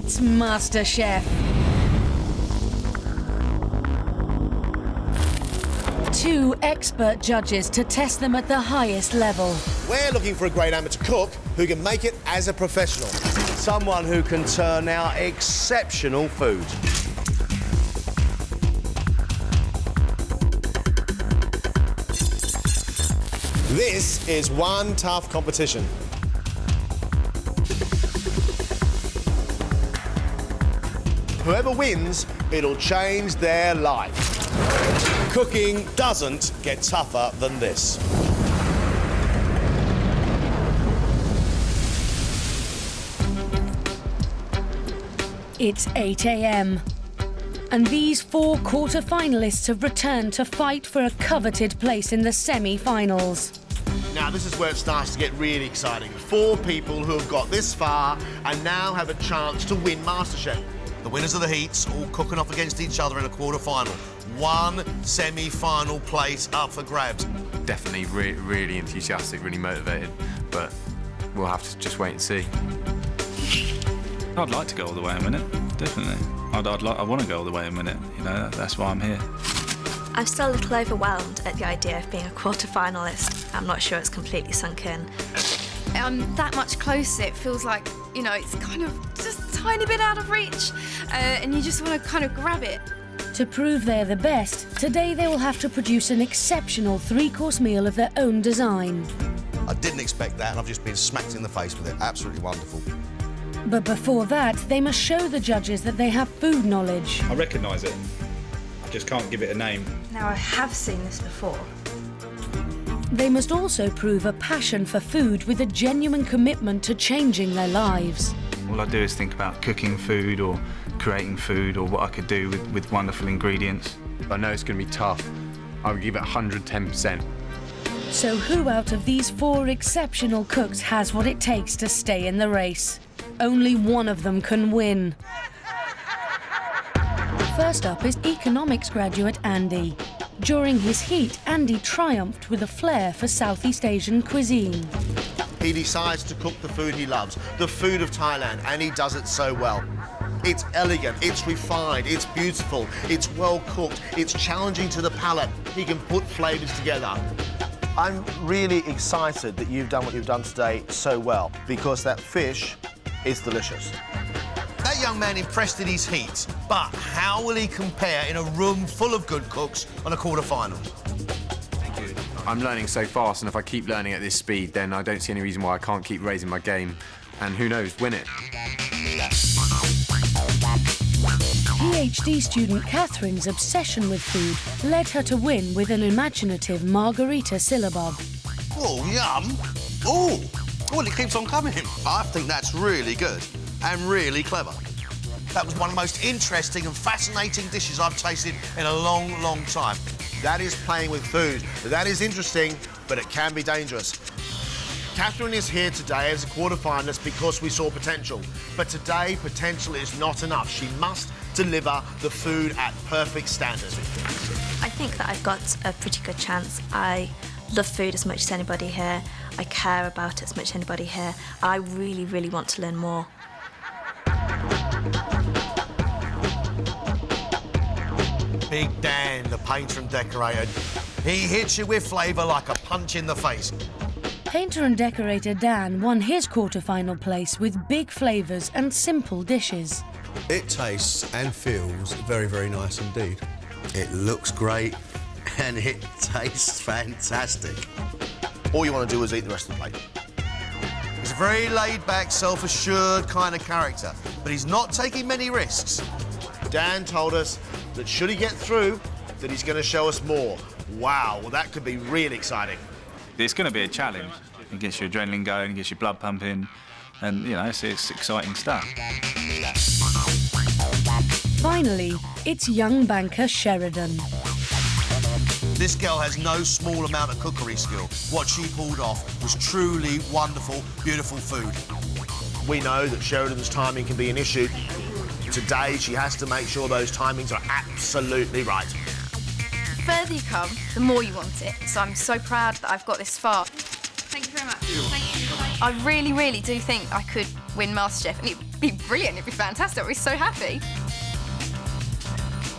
It's MasterChef. 2 expert judges to test them at the highest level. We're looking for a great amateur cook who can make it as a professional. Someone who can turn out exceptional food. This is one tough competition. Whoever wins, it'll change their life. Cooking doesn't get tougher than this. It's 8 a.m. and these 4 quarter-finalists have returned to fight for a coveted place in the semi-finals. Now, this is where it starts to get really exciting. 4 people who have got this far and now have a chance to win MasterChef. The winners of the heats all cooking off against each other in a quarter-final. 1 semi-final place up for grabs. Definitely really enthusiastic, really motivated, but we'll have to just wait and see. I'd like to go all the way and win it, definitely. I want to go all the way and win it, you know, that's why I'm here. I'm still a little overwhelmed at the idea of being a quarter-finalist. I'm not sure it's completely sunk in. That much closer, it feels like, you know, it's kind of just a tiny bit out of reach, and you just want to kind of grab it. To prove they're the best, today they will have to produce an exceptional 3-course meal of their own design. I didn't expect that, and I've just been smacked in the face with it. Absolutely wonderful. But before that, they must show the judges that they have food knowledge. I recognise it, I just can't give it a name. Now, I have seen this before. They must also prove a passion for food with a genuine commitment to changing their lives. All I do is think about cooking food or creating food or what I could do with wonderful ingredients. I know it's going to be tough. I would give it 110%. So who out of these 4 exceptional cooks has what it takes to stay in the race? Only one of them can win. First up is economics graduate Andy. During his heat, Andy triumphed with a flair for Southeast Asian cuisine. He decides to cook the food he loves, the food of Thailand, and he does it so well. It's elegant, it's refined, it's beautiful, it's well cooked, it's challenging to the palate. He can put flavours together. I'm really excited that you've done what you've done today so well, because that fish is delicious. That young man impressed in his heat, but how will he compare in a room full of good cooks on a quarter-final? I'm learning so fast, and if I keep learning at this speed, then I don't see any reason why I can't keep raising my game, and who knows, win it. PhD student Catherine's obsession with food led her to win with an imaginative margarita syllabub. Oh, yum. Oh, well, it keeps on coming. I think that's really good and really clever. That was one of the most interesting and fascinating dishes I've tasted in a long, long time. That is playing with food. That is interesting, but it can be dangerous. Catherine is here today as a quarter-finalist because we saw potential. But today, potential is not enough. She must deliver the food at perfect standard. I think that I've got a pretty good chance. I love food as much as anybody here. I care about it as much as anybody here. I really, really want to learn more. Big Dan, the painter and decorator. He hits you with flavour like a punch in the face. Painter and decorator Dan won his quarter-final place with big flavours and simple dishes. It tastes and feels very, very nice indeed. It looks great and it tastes fantastic. All you want to do is eat the rest of the plate. He's a very laid-back, self-assured kind of character, but he's not taking many risks. Dan told us that should he get through, that he's going to show us more. Wow, well, that could be really exciting. It's going to be a challenge. It gets your adrenaline going, it gets your blood pumping, and, you know, it's exciting stuff. Finally, it's young banker Sheridan. This girl has no small amount of cookery skill. What she pulled off was truly wonderful, beautiful food. We know that Sheridan's timing can be an issue. Today, she has to make sure those timings are absolutely right. The further you come, the more you want it. So I'm so proud that I've got this far. Thank you very much. Thank you. I really, really do think I could win MasterChef. And It'd be brilliant, it'd be fantastic, I'd be so happy.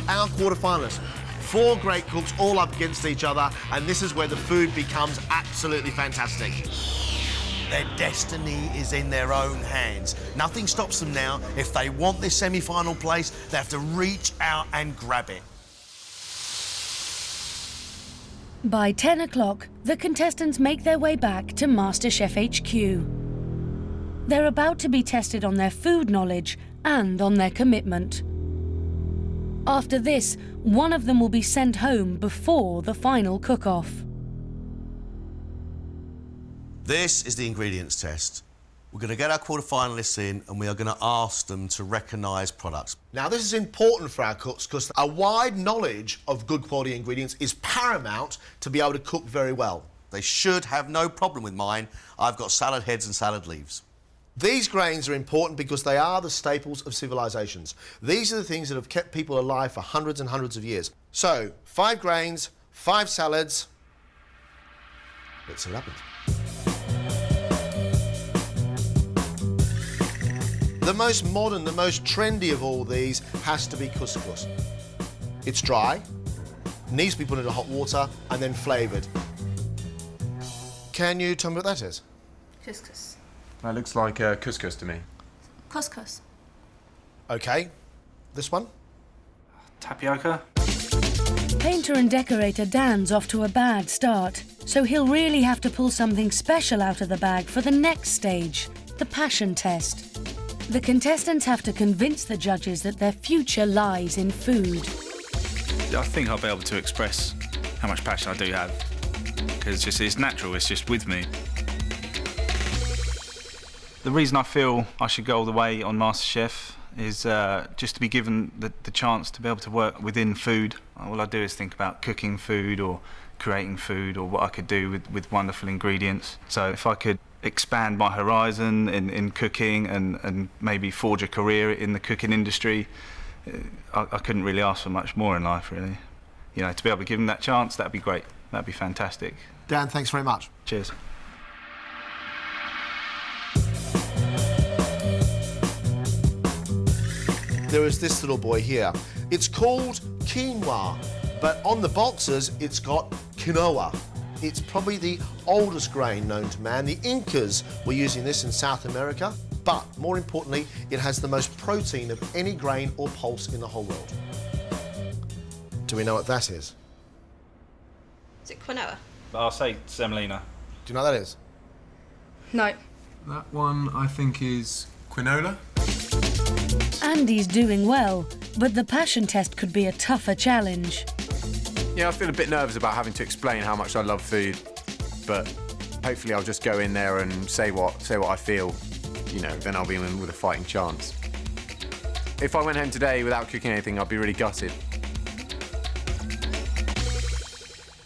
Our quarterfinalists, 4 great cooks all up against each other, and this is where the food becomes absolutely fantastic. Their destiny is in their own hands. Nothing stops them now. If they want this semi-final place, they have to reach out and grab it. By 10 o'clock, the contestants make their way back to MasterChef HQ. They're about to be tested on their food knowledge and on their commitment. After this, one of them will be sent home before the final cook-off. This is the ingredients test. We're going to get our quarterfinalists in and we are going to ask them to recognise products. Now, this is important for our cooks because a wide knowledge of good quality ingredients is paramount to be able to cook very well. They should have no problem with mine. I've got salad heads and salad leaves. These grains are important because they are the staples of civilizations. These are the things that have kept people alive for hundreds and hundreds of years. So, 5 grains, 5 salads. Let's see what happens. The most modern, the most trendy of all these has to be couscous. It's dry, needs to be put into hot water and then flavoured. Can you tell me what that is? Couscous. That looks like couscous to me. Couscous. Okay, this one? Tapioca? Painter and decorator Dan's off to a bad start, so he'll really have to pull something special out of the bag for the next stage, the passion test. The contestants have to convince the judges that their future lies in food. I think I'll be able to express how much passion I do have. Because it's natural, it's just with me. The reason I feel I should go all the way on MasterChef is just to be given the chance to be able to work within food. All I do is think about cooking food or creating food or what I could do with wonderful ingredients. So if I could expand my horizon in cooking and maybe forge a career in the cooking industry, I couldn't really ask for much more in life, really. You know, to be able to give them that chance, that'd be great. That'd be fantastic. Dan, thanks very much. Cheers. There is this little boy here. It's called quinoa, but on the boxes it's got quinoa. It's probably the oldest grain known to man. The Incas were using this in South America, but more importantly, it has the most protein of any grain or pulse in the whole world. Do we know what that is? Is it quinoa? I'll say semolina. Do you know what that is? No. That one, I think, is quinola. Andy's doing well, but the passion test could be a tougher challenge. Yeah, I feel a bit nervous about having to explain how much I love food, but hopefully I'll just go in there and say what I feel. You know, then I'll be in with a fighting chance. If I went home today without cooking anything, I'd be really gutted.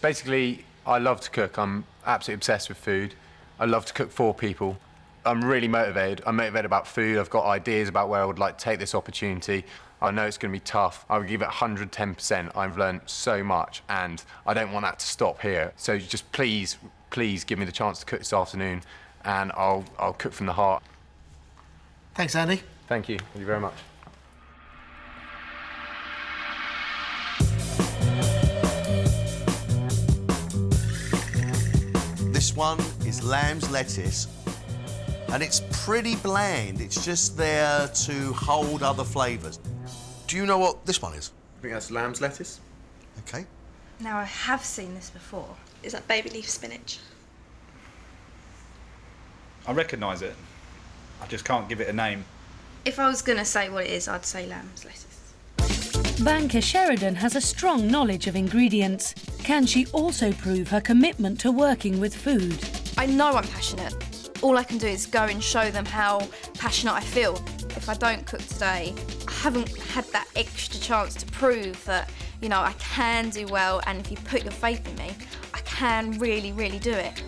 Basically, I love to cook. I'm absolutely obsessed with food. I love to cook for people. I'm really motivated. I'm motivated about food. I've got ideas about where I would like to take this opportunity. I know it's going to be tough. I would give it 110%. I've learned so much, and I don't want that to stop here. So just please give me the chance to cook this afternoon, and I'll cook from the heart. Thanks, Andy. Thank you. Thank you very much. This one is lamb's lettuce, and it's pretty bland. It's just there to hold other flavours. Do you know what this one is? I think that's lamb's lettuce. Okay. Now, I have seen this before. Is that baby leaf spinach? I recognise it. I just can't give it a name. If I was going to say what it is, I'd say lamb's lettuce. Banker Sheridan has a strong knowledge of ingredients. Can she also prove her commitment to working with food? I know I'm passionate. All I can do is go and show them how passionate I feel. If I don't cook today, I haven't had that extra chance to prove that, you know, I can do well, and if you put your faith in me, I can really, really do it.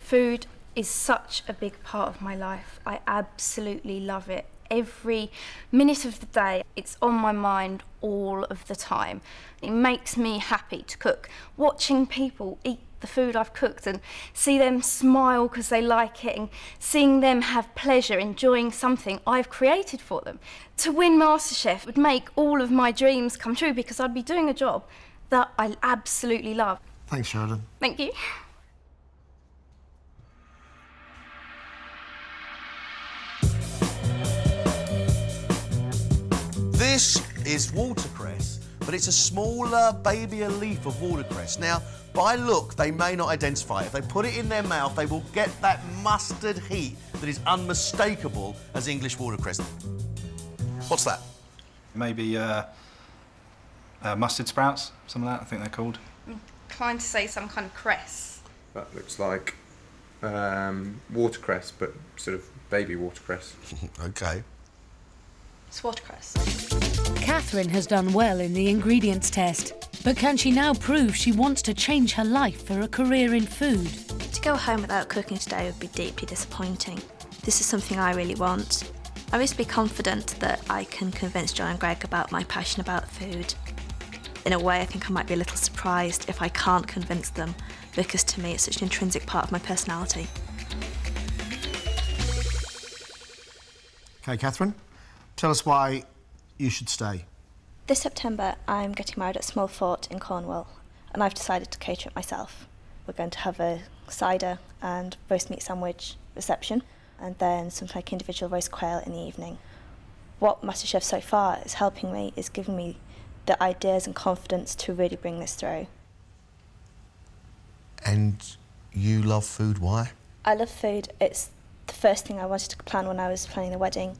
Food is such a big part of my life. I absolutely love it. Every minute of the day, it's on my mind all of the time. It makes me happy to cook. Watching people eat the food I've cooked and see them smile because they like it, and seeing them have pleasure enjoying something I've created for them. To win MasterChef would make all of my dreams come true because I'd be doing a job that I absolutely love. Thanks, Sheridan. Thank you. This is watercress, but it's a smaller, babyer leaf of watercress. Now, by look, they may not identify it. If they put it in their mouth, they will get that mustard heat that is unmistakable as English watercress. What's that? Maybe mustard sprouts, some of that, I think they're called. I'm inclined to say some kind of cress. That looks like watercress, but sort of baby watercress. OK. It's watercress. Catherine has done well in the ingredients test, but can she now prove she wants to change her life for a career in food? To go home without cooking today would be deeply disappointing. This is something I really want. I wish to be confident that I can convince John and Greg about my passion about food. In a way, I think I might be a little surprised if I can't convince them, because to me it's such an intrinsic part of my personality. OK, Catherine, tell us why you should stay. This September, I'm getting married at Small Fort in Cornwall, and I've decided to cater it myself. We're going to have a cider and roast meat sandwich reception, and then something like individual roast quail in the evening. What MasterChef so far is helping me is giving me the ideas and confidence to really bring this through. And you love food, why? I love food. It's the first thing I wanted to plan when I was planning the wedding.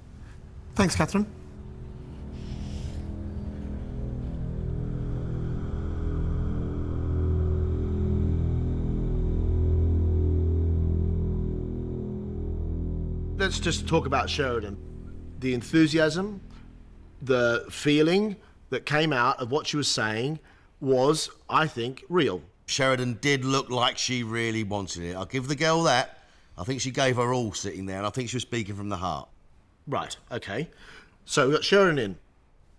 Thanks, Catherine. Let's just talk about Sheridan. The enthusiasm, the feeling that came out of what she was saying was, I think, real. Sheridan did look like she really wanted it. I'll give the girl that. I think she gave her all sitting there, and I think she was speaking from the heart. Right, OK. So we got Sheridan in.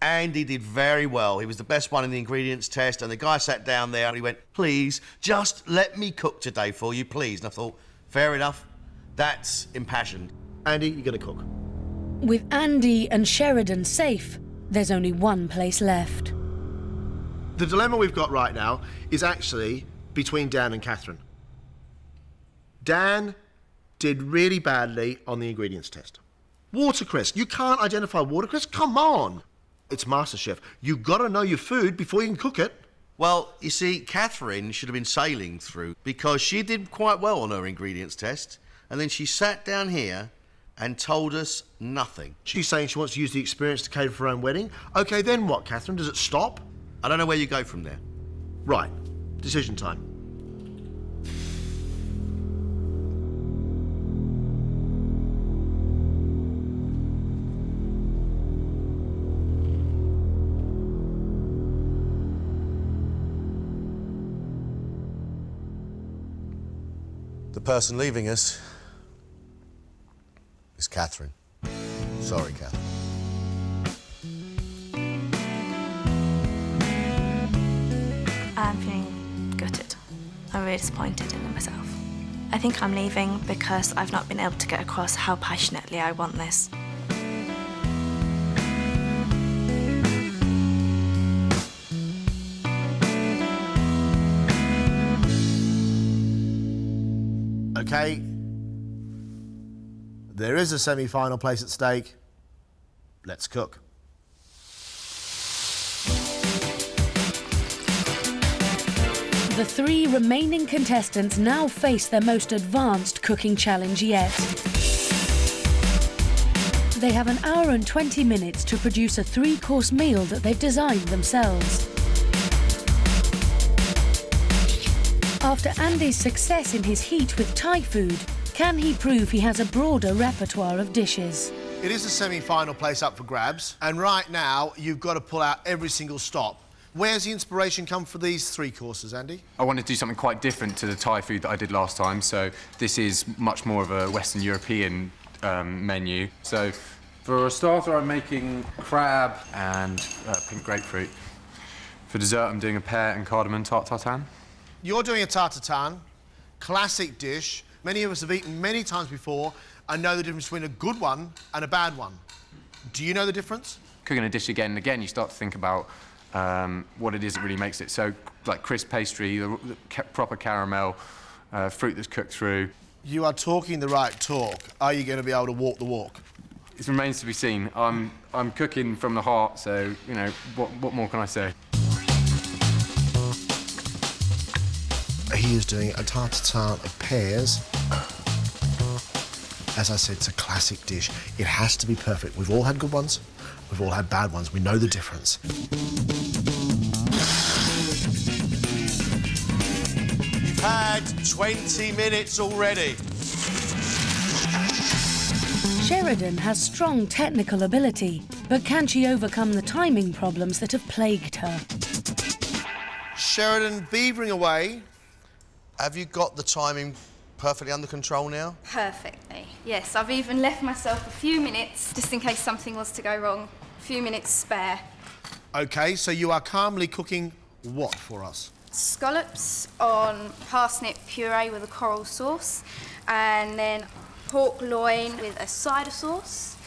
Andy did very well. He was the best one in the ingredients test, and the guy sat down there and he went, please, just let me cook today for you, please. And I thought, fair enough, that's impassioned. Andy, you're going to cook. With Andy and Sheridan safe, there's only one place left. The dilemma we've got right now is actually between Dan and Catherine. Dan did really badly on the ingredients test. Watercress, you can't identify watercress? Come on! It's MasterChef. You've got to know your food before you can cook it. Well, you see, Catherine should have been sailing through because she did quite well on her ingredients test, and then she sat down here and told us nothing. She's saying she wants to use the experience to cater for her own wedding. OK, then what, Catherine? Does it stop? I don't know where you go from there. Right. Decision time. The person leaving us is Catherine. Sorry, Catherine. I'm feeling gutted. I'm really disappointed in myself. I think I'm leaving because I've not been able to get across how passionately I want this. OK. There is a semi-final place at stake. Let's cook. The three remaining contestants now face their most advanced cooking challenge yet. They have an hour and 20 minutes to produce a three-course meal that they've designed themselves. After Andy's success in his heat with Thai food, can he prove he has a broader repertoire of dishes? It is a semi-final place up for grabs, and right now you've got to pull out every single stop. Where's the inspiration come for these three courses, Andy? I wanted to do something quite different to the Thai food that I did last time, so this is much more of a Western European menu. So for a starter, I'm making crab and pink grapefruit. For dessert, I'm doing a pear and cardamom tart tatin. You're doing a tartatin, classic dish. Many of us have eaten many times before and know the difference between a good one and a bad one. Do you know the difference? Cooking a dish again and again, you start to think about what it is that really makes it. So, like crisp pastry, the proper caramel, fruit that's cooked through. You are talking the right talk. Are you going to be able to walk the walk? It remains to be seen. I'm cooking from the heart, so, you know, what more can I say? He is doing a tartatin of pears. As I said, it's a classic dish. It has to be perfect. We've all had good ones. We've all had bad ones. We know the difference. You've had 20 minutes already. Sheridan has strong technical ability, but can she overcome the timing problems that have plagued her? Sheridan beavering away. Have you got the timing perfectly under control now? Perfectly. Yes, I've even left myself a few minutes just in case something was to go wrong. A few minutes spare. OK, so you are calmly cooking what for us? Scallops on parsnip puree with a coral sauce, and then pork loin with a cider sauce,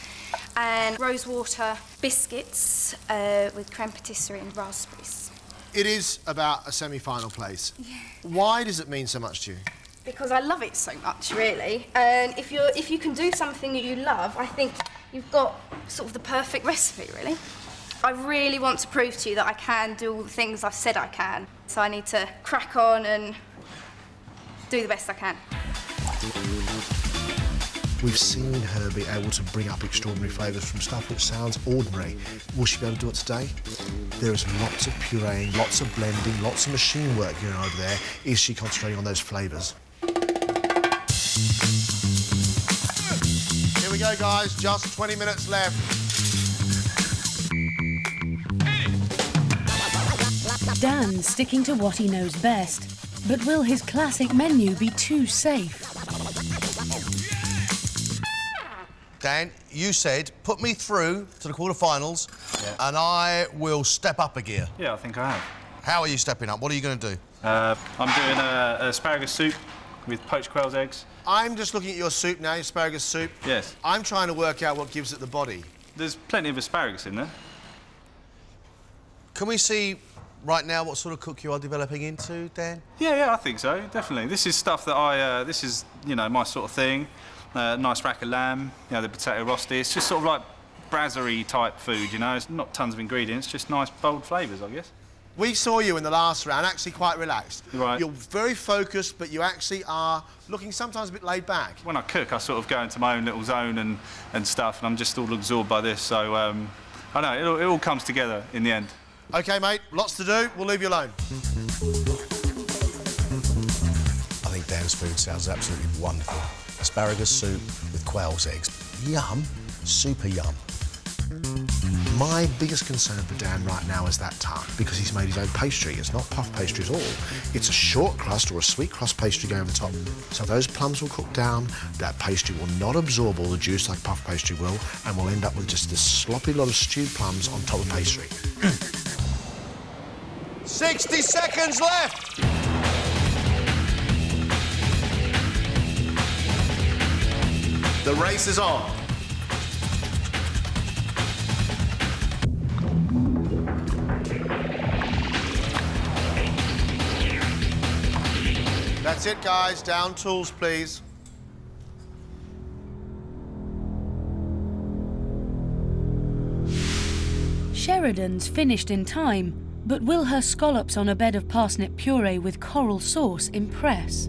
and rosewater biscuits with creme patisserie and raspberries. It is about a semi-final place. Yeah. Why does it mean so much to you? Because I love it so much, really. And if you can do something that you love, I think you've got sort of the perfect recipe, really. I really want to prove to you that I can do all the things I've said I can. So I need to crack on and do the best I can. We've seen her be able to bring up extraordinary flavours from stuff which sounds ordinary. Will she be able to do it today? There is lots of pureeing, lots of blending, lots of machine work going on over there. Is she concentrating on those flavours? Here we go, guys. Just 20 minutes left. Dan's sticking to what he knows best, but will his classic menu be too safe? Dan, you said put me through to the quarterfinals, and I will step up a gear. Yeah, I think I have. How are you stepping up? What are you going to do? I'm doing an asparagus soup with poached quail's eggs. I'm just looking at your soup now, asparagus soup. Yes. I'm trying to work out what gives it the body. There's plenty of asparagus in there. Can we see right now what sort of cook you are developing into, Dan? Yeah, I think so, definitely. This is stuff that this is, you know, my sort of thing. Nice rack of lamb, you know, the potato rosti. It's just sort of like brasserie type food, you know. It's not tons of ingredients, just nice, bold flavours, I guess. We saw you in the last round actually quite relaxed. Right. You're very focused, but you actually are looking sometimes a bit laid back. When I cook, I sort of go into my own little zone and stuff, and I'm just all absorbed by this. So, I know, it all comes together in the end. OK, mate, lots to do. We'll leave you alone. I think Dan's food sounds absolutely wonderful. Asparagus soup with quail's eggs. Yum. Super yum. My biggest concern for Dan right now is that tart, because he's made his own pastry. It's not puff pastry at all. It's a short crust or a sweet crust pastry going over the top. So those plums will cook down, that pastry will not absorb all the juice like puff pastry will, and we'll end up with just this sloppy lot of stewed plums on top of pastry. 60 seconds left! The race is on. That's it, guys. Down tools, please. Sheridan's finished in time, but will her scallops on a bed of parsnip puree with coral sauce impress?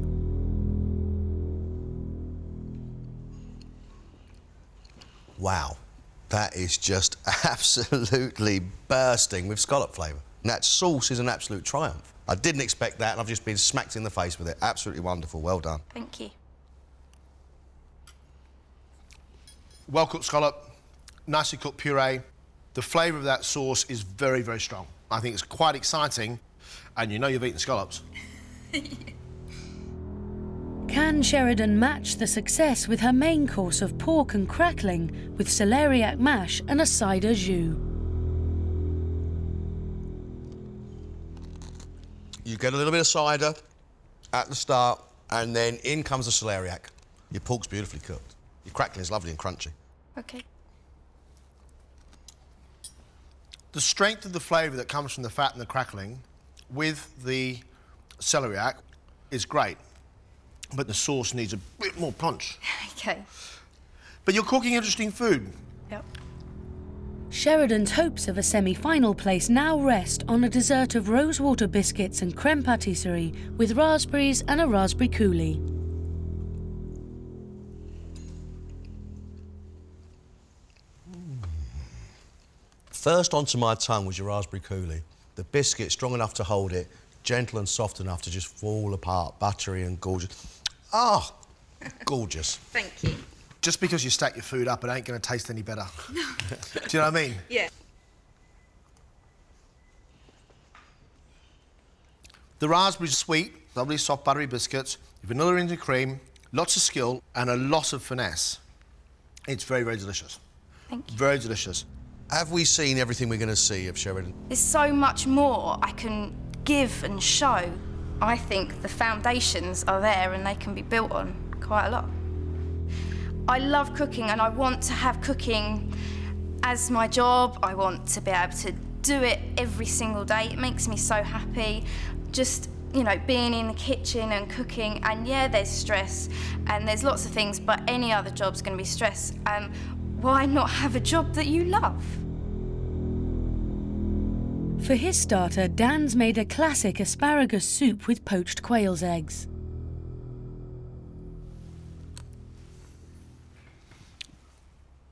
Wow, that is just absolutely bursting with scallop flavour. And that sauce is an absolute triumph. I didn't expect that, and I've just been smacked in the face with it. Absolutely wonderful. Well done. Thank you. Well-cooked scallop, nicely cooked puree. The flavour of that sauce is very, very strong. I think it's quite exciting, and you know you've eaten scallops. Can Sheridan match the success with her main course of pork and crackling with celeriac mash and a cider jus? You get a little bit of cider, at the start, and then in comes the celeriac. Your pork's beautifully cooked. Your crackling is lovely and crunchy. Okay. The strength of the flavour that comes from the fat and the crackling with the celeriac is great, but the sauce needs a bit more punch. Okay. But you're cooking interesting food. Yep. Sheridan's hopes of a semi-final place now rest on a dessert of rosewater biscuits and creme patisserie with raspberries and a raspberry coulis. First onto my tongue was your raspberry coulis. The biscuit strong enough to hold it, gentle and soft enough to just fall apart, buttery and gorgeous. Ah, gorgeous. Thank you. Just because you stack your food up, it ain't going to taste any better. Do you know what I mean? Yeah. The raspberries are sweet, lovely soft buttery biscuits, vanilla into cream, lots of skill and a lot of finesse. It's very, very delicious. Thank you. Very delicious. Have we seen everything we're going to see of Sheridan? There's so much more I can give and show. I think the foundations are there and they can be built on quite a lot. I love cooking and I want to have cooking as my job. I want to be able to do it every single day. It makes me so happy. Just, you know, being in the kitchen and cooking. And yeah, there's stress and there's lots of things, but any other job's going to be stress. Why not have a job that you love? For his starter, Dan's made a classic asparagus soup with poached quail's eggs.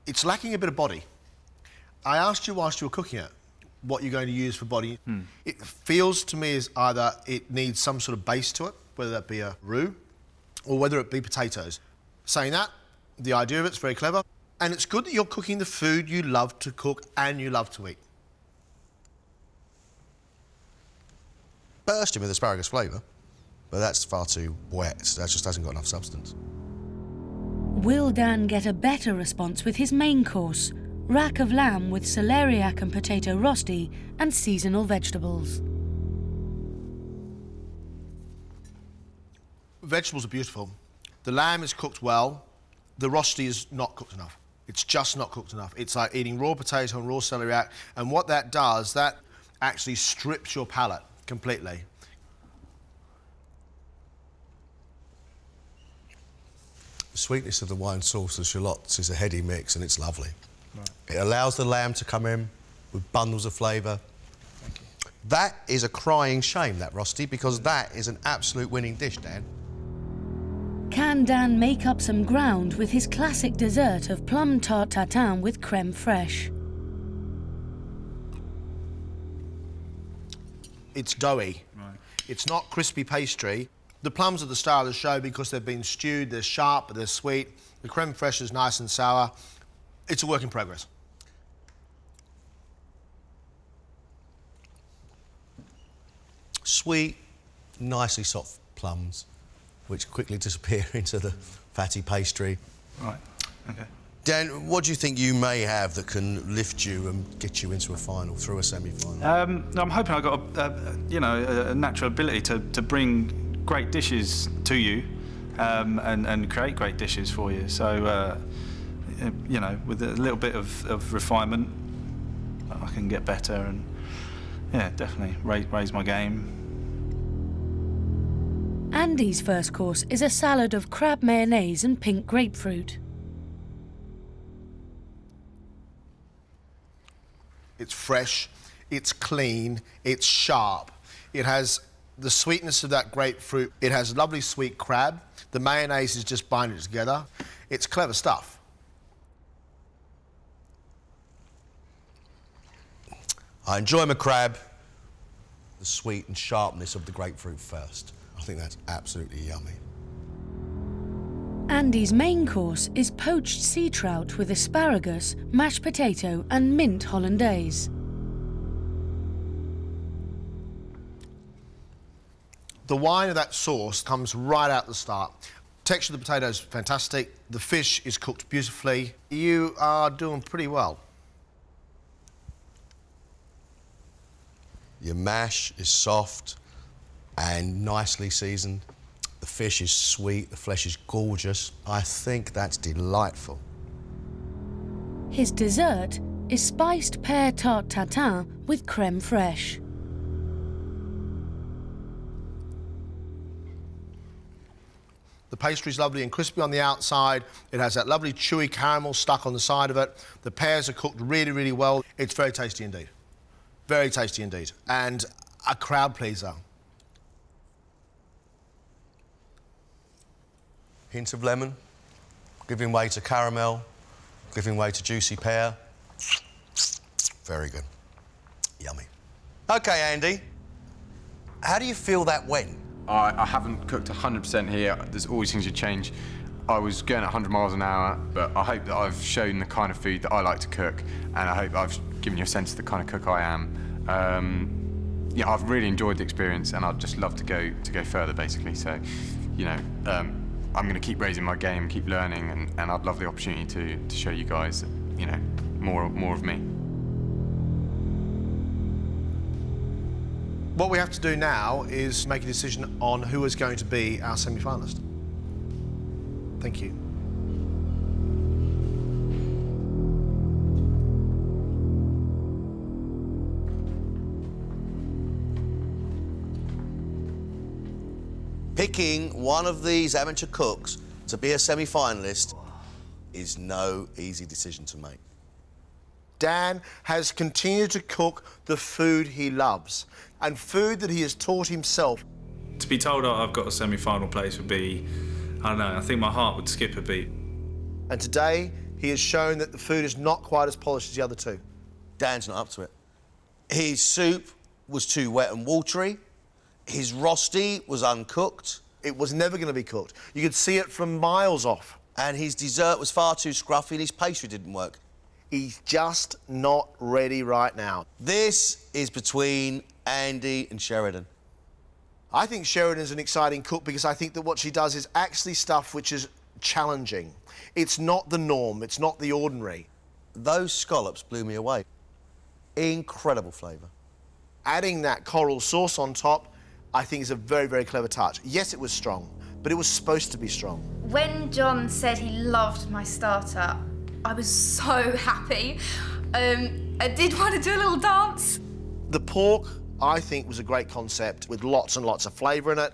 It's lacking a bit of body. I asked you whilst you were cooking it what you're going to use for body. It feels to me as either it needs some sort of base to it, whether that be a roux or whether it be potatoes. Saying that, the idea of it's very clever, and it's good that you're cooking the food you love to cook and you love to eat. Bursting with asparagus flavour, but that's far too wet. That just hasn't got enough substance. Will Dan get a better response with his main course? Rack of lamb with celeriac and potato rosti and seasonal vegetables. Vegetables are beautiful. The lamb is cooked well. The rosti is not cooked enough. It's just not cooked enough. It's like eating raw potato and raw celeriac, and what that does, that actually strips your palate completely. The sweetness of the wine sauce, the shallots, is a heady mix and it's lovely. Right. It allows the lamb to come in with bundles of flavour. Thank you. That is a crying shame, that rosti, because that is an absolute winning dish, Dan. Can Dan make up some ground with his classic dessert of plum tart tatin with creme fraiche? It's doughy. Right. It's not crispy pastry. The plums are the star of the show because they've been stewed, they're sharp, but they're sweet. The creme fraiche is nice and sour. It's a work in progress. Sweet, nicely soft plums, which quickly disappear into the fatty pastry. Right, OK. Dan, what do you think you may have that can lift you and get you into a final, through a semi-final? I'm hoping I've got a natural ability to bring great dishes to you and create great dishes for you. So, you know, with a little bit of refinement, I can get better and, yeah, definitely raise my game. Andy's first course is a salad of crab mayonnaise and pink grapefruit. It's fresh, it's clean, it's sharp. It has the sweetness of that grapefruit. It has lovely sweet crab. The mayonnaise is just binding it together. It's clever stuff. I enjoy my crab, the sweet and sharpness of the grapefruit first. I think that's absolutely yummy. Andy's main course is poached sea trout with asparagus, mashed potato and mint hollandaise. The wine of that sauce comes right out the start. Texture of the potatoes is fantastic. The fish is cooked beautifully. You are doing pretty well. Your mash is soft and nicely seasoned. The fish is sweet, the flesh is gorgeous. I think that's delightful. His dessert is spiced pear tart tatin with creme fraiche. The pastry's lovely and crispy on the outside. It has that lovely chewy caramel stuck on the side of it. The pears are cooked really, really well. It's very tasty indeed. Very tasty indeed. And a crowd pleaser. Hint of lemon, giving way to caramel, giving way to juicy pear. Very good. Yummy. OK, Andy, how do you feel that went? I haven't cooked 100% here. There's always things to change. I was going at 100 miles an hour, but I hope that I've shown the kind of food that I like to cook, and I hope I've given you a sense of the kind of cook I am. Yeah, I've really enjoyed the experience, and I'd just love to go further, basically. So, you know, I'm going to keep raising my game, keep learning, and I'd love the opportunity to show you guys, you know, more of me. What we have to do now is make a decision on who is going to be our semi-finalist. Thank you. Picking one of these amateur cooks to be a semi-finalist is no easy decision to make. Dan has continued to cook the food he loves and food that he has taught himself. To be told I've got a semi-final place would be, I don't know, I think my heart would skip a beat. And today, he has shown that the food is not quite as polished as the other two. Dan's not up to it. His soup was too wet and watery. His rosti was uncooked. It was never going to be cooked. You could see it from miles off. And his dessert was far too scruffy and his pastry didn't work. He's just not ready right now. This is between Andy and Sheridan. I think Sheridan's an exciting cook because I think that what she does is actually stuff which is challenging. It's not the norm, it's not the ordinary. Those scallops blew me away. Incredible flavour. Adding that coral sauce on top, I think is a very, very clever touch. Yes, it was strong, but it was supposed to be strong. When John said he loved my starter, I was so happy. I did want to do a little dance. The pork, I think, was a great concept with lots and lots of flavour in it.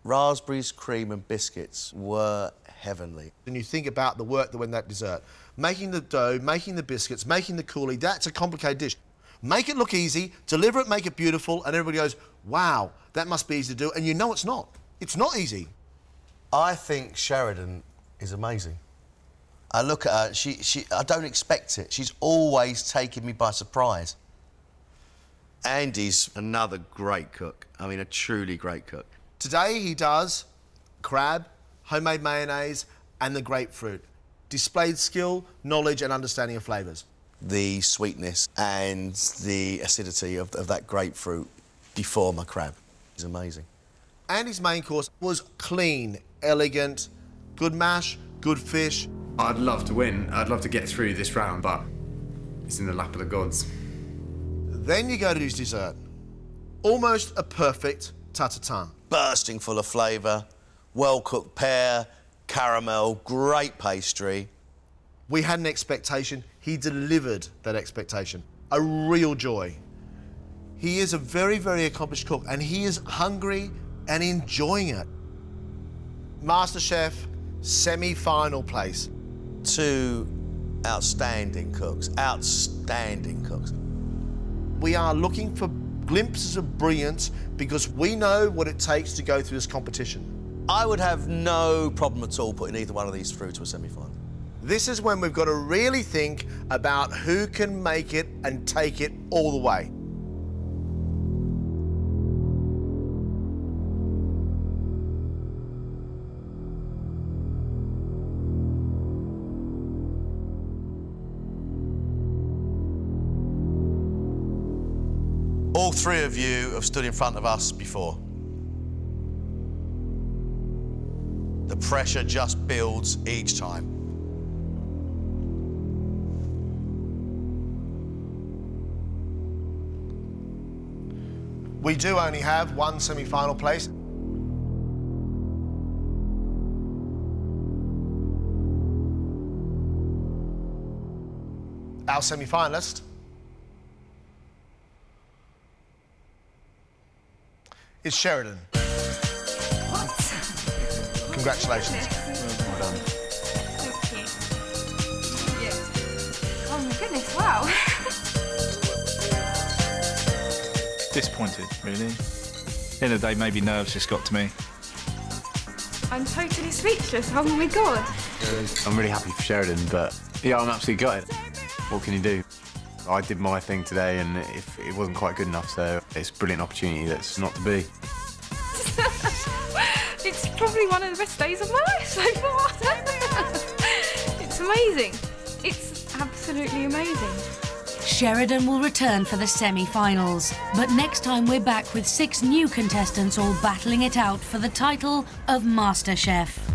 Raspberries, cream and biscuits were heavenly. And you think about the work that went in that dessert. Making the dough, making the biscuits, making the coulis, that's a complicated dish. Make it look easy, deliver it, make it beautiful, and everybody goes, wow, that must be easy to do, and you know it's not. It's not easy. I think Sheridan is amazing. I look at her, I don't expect it. She's always taken me by surprise. Andy's another great cook. I mean, a truly great cook. Today he does crab, homemade mayonnaise, and the grapefruit. Displayed skill, knowledge, and understanding of flavours. The sweetness and the acidity of that grapefruit before my crab is amazing. Andy's main course was clean, elegant, good mash, good fish. I'd love to win. I'd love to get through this round, but it's in the lap of the gods. Then you go to his dessert. Almost a perfect tatin. Bursting full of flavour, well-cooked pear, caramel, great pastry. We had an expectation. He delivered that expectation. A real joy. He is a very, very accomplished cook, and he is hungry and enjoying it. MasterChef semi-final place. Two outstanding cooks, outstanding cooks. We are looking for glimpses of brilliance because we know what it takes to go through this competition. I would have no problem at all putting either one of these through to a semi-final. This is when we've got to really think about who can make it and take it all the way. All three of you have stood in front of us before. The pressure just builds each time. We do only have one semi-final place. Our semi-finalist is Sheridan. What? Congratulations. Well done. Thank you. Yeah. Oh my goodness, wow. Disappointed, really. At the end of the day, maybe nerves just got to me. I'm totally speechless, oh my god. I'm really happy for Sheridan, but yeah, I'm absolutely gutted. What can you do? I did my thing today and it wasn't quite good enough, so it's a brilliant opportunity that's not to be. It's probably one of the best days of my life so far. It's amazing. It's absolutely amazing. Sheridan will return for the semi-finals, but next time we're back with 6 new contestants all battling it out for the title of MasterChef.